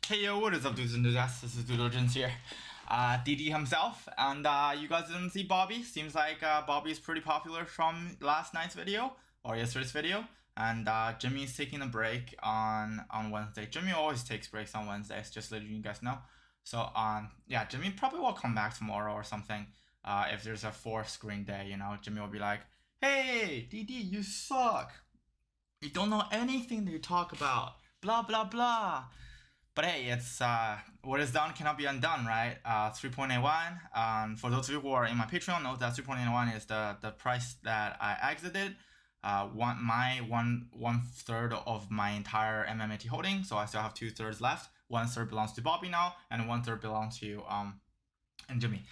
Hey yo, what is up dudes and dudettes? This is Doodlegins here. DD himself, and you guys didn't see Bobby. Seems like Bobby is pretty popular from last night's video, or yesterday's video. And Jimmy is taking a break on Wednesday. Jimmy always takes breaks on Wednesdays, just letting you guys know. So yeah, Jimmy probably will come back tomorrow or something. If there's a 4-screen day, you know, Jimmy will be like, hey, DD, you suck. You don't know anything that you talk about. Blah, blah, blah. But hey, it's what is done cannot be undone, right? 3.81. For those of you who are in my Patreon, know that 3.81 is the price that I exited. One third of my entire Mmat holding, so I still have 2/3 left. 1/3 belongs to Bobby now, and 1/3 belongs to and Jimmy.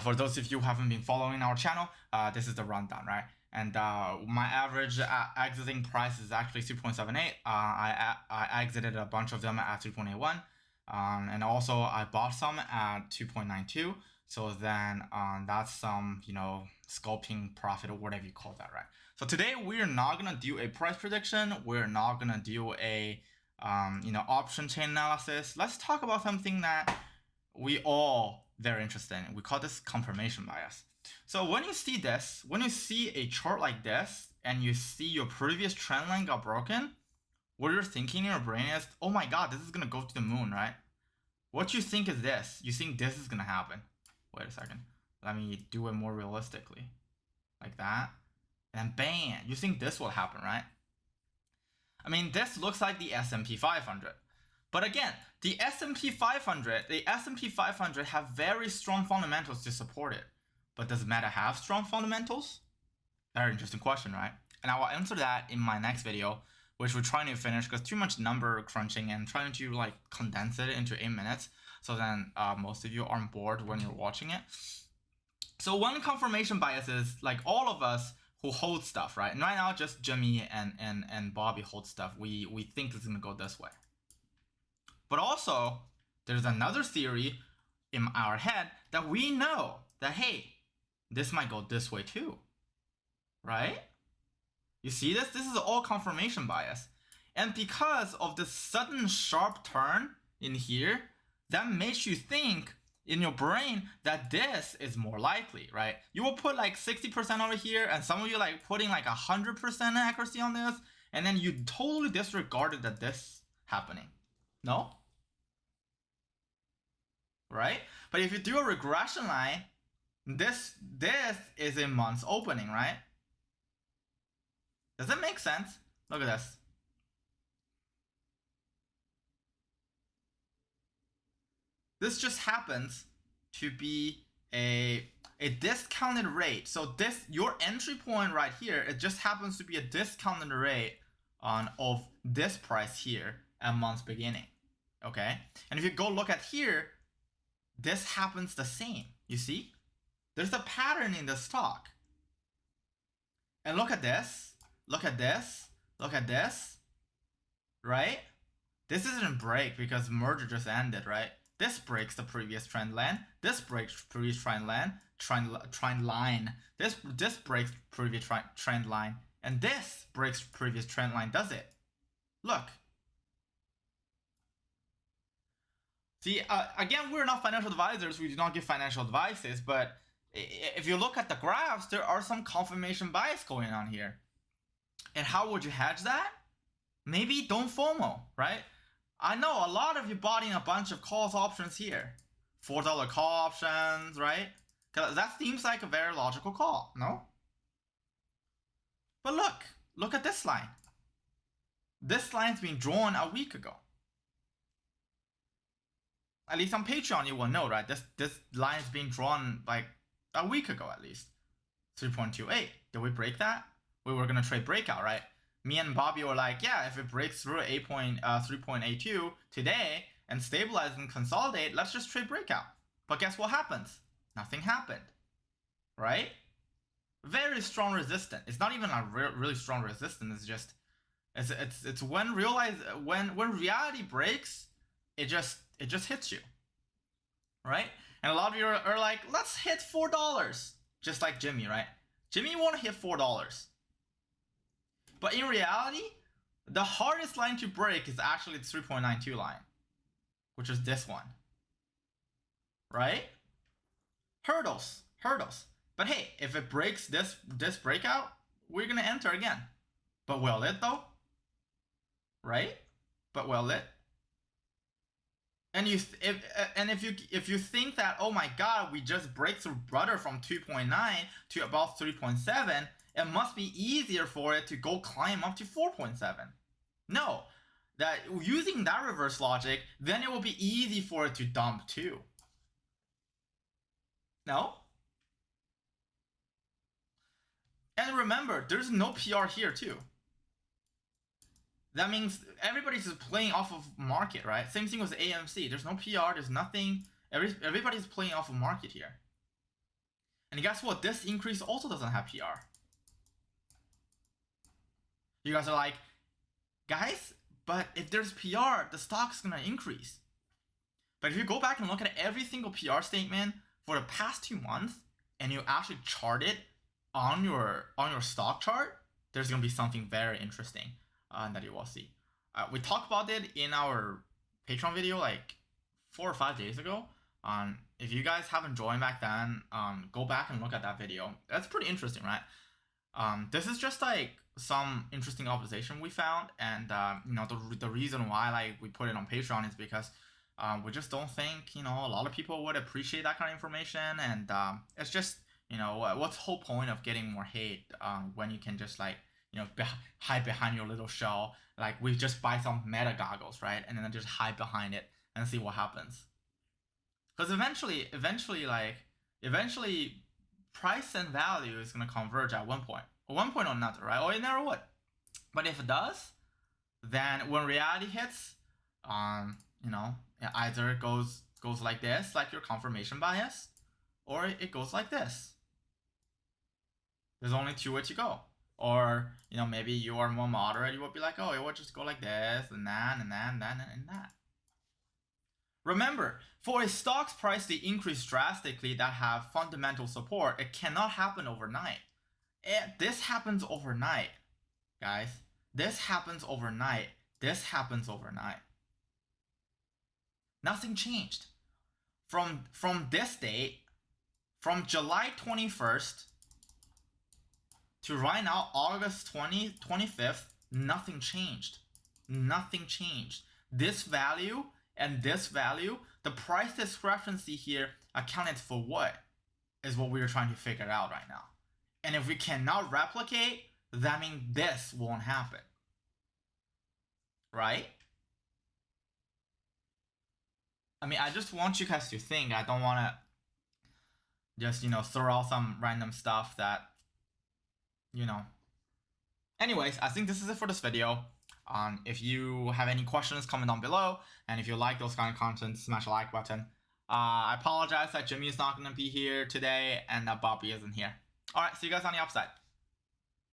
For those of you who haven't been following our channel, this is the rundown, right? And my average exiting price is actually 2.78. I exited a bunch of them at 3.81. And also I bought some at 2.92. So then that's some, you know, scalping profit or whatever you call that, right? So today we're not going to do a price prediction. We're not going to do a, you know, option chain analysis. Let's talk about something that we all very interested in. We call this confirmation bias. So when you see this, when you see a chart like this, and you see your previous trend line got broken, what you're thinking in your brain is, oh my god, this is going to go to the moon, right? What you think is this. You think this is going to happen. Wait a second. Let me do it more realistically. Like that. And bam, you think this will happen, right? I mean, this looks like the S&P 500. But again, the S&P 500 have very strong fundamentals to support it. But does Meta have strong fundamentals? Very interesting question, right? And I will answer that in my next video, which we're trying to finish because too much number crunching and trying to like condense it into 8 minutes. So then most of you aren't bored when you're watching it. So one confirmation bias is like all of us who hold stuff, right? And right now just Jimmy and Bobby hold stuff. We think it's gonna go this way. But also there's another theory in our head that we know that, hey, this might go this way too, right? You see this? This is all confirmation bias. And because of the sudden sharp turn in here, that makes you think in your brain that this is more likely, right? You will put like 60% over here, and some of you like putting like 100% accuracy on this, and then you totally disregarded that this happening. No? Right? But if you do a regression line, this is a month's opening, right? Does that make sense? Look at this. This just happens to be a discounted rate. So this, your entry point right here, it just happens to be a discounted rate of this price here at month's beginning. Okay? And if you go look at here, this happens the same. You see? There's a pattern in the stock. And look at this. Look at this. Look at this. Right? This isn't break because merger just ended, right? This breaks the previous trend line. This breaks previous trend line. This breaks previous trend line. And this breaks previous trend line, does it? Look. See, again, we're not financial advisors. We do not give financial advices, but if you look at the graphs, there are some confirmation bias going on here. And how would you hedge that? Maybe don't FOMO, right? I know a lot of you bought in a bunch of calls options here. $4 call options, right? That seems like a very logical call, no? But look at this line. This line's been drawn a week ago. At least on Patreon, you will know, right? This line's been drawn like a week ago at least. 3.28. Did we break that? We were gonna trade breakout, right? Me and Bobby were like, yeah, if it breaks through 3.82 today and stabilize and consolidate, let's just trade breakout. But guess what happens? Nothing happened, right? Very strong resistance. It's not even a really strong resistance. It's just it's when reality breaks, it just hits you, right? And a lot of you are like, let's hit $4, just like Jimmy, right? Jimmy want to hit $4. But in reality, the hardest line to break is actually the 3.92 line. which is this one, right? Hurdles. But hey, if it breaks this breakout, we're gonna enter again. But will it though? Right? But will it? And if you think that, oh my god, we just break through rudder from 2.9 to about 3.7, it must be easier for it to go climb up to 4.7. No, that using that reverse logic, then it will be easy for it to dump too. No? And remember, there's no PR here too. That means everybody's just playing off of market, right? Same thing with AMC. There's no PR, there's nothing. Everybody's playing off of market here. And guess what? This increase also doesn't have PR. You guys are like, guys, but if there's PR, the stock's gonna increase. But if you go back and look at every single PR statement for the past 2 months, and you actually chart it on your stock chart, there's gonna be something very interesting that you will see. We talked about it in our Patreon video like 4 or 5 days ago. If you guys haven't joined back then, go back and look at that video. That's pretty interesting, right? This is just like some interesting observation we found, and you know, the reason why like we put it on Patreon is because we just don't think, you know, a lot of people would appreciate that kind of information, and it's just, you know, what's the whole point of getting more hate when you can just like, you know, hide behind your little shell. Like we just buy some Meta goggles, right? And then just hide behind it and see what happens. Because eventually, price and value is gonna converge at one point or another, right? Or it never would. But if it does, then when reality hits, you know, either it goes like this, like your confirmation bias, or it goes like this. There's only 2 ways to go. Or, you know, maybe you are more moderate, you will be like, oh, it will just go like this, and that, and that, and that, and that. Remember, for a stock's price to increase drastically that have fundamental support, it cannot happen overnight. This happens overnight, guys. This happens overnight. This happens overnight. Nothing changed. From this date, from July 21st to right now, August 25th, nothing changed. Nothing changed. This value and this value, the price discrepancy here accounted for what? Is what we're trying to figure out right now. And if we cannot replicate, that means this won't happen. Right? I mean, I just want you guys to think. I don't want to just, you know, throw out some random stuff that, you know. Anyways, I think this is it for this video. If you have any questions, comment down below. And if you like those kind of content, smash the like button. I apologize that Jimmy is not going to be here today and that Bobby isn't here. Alright, see you guys on the upside.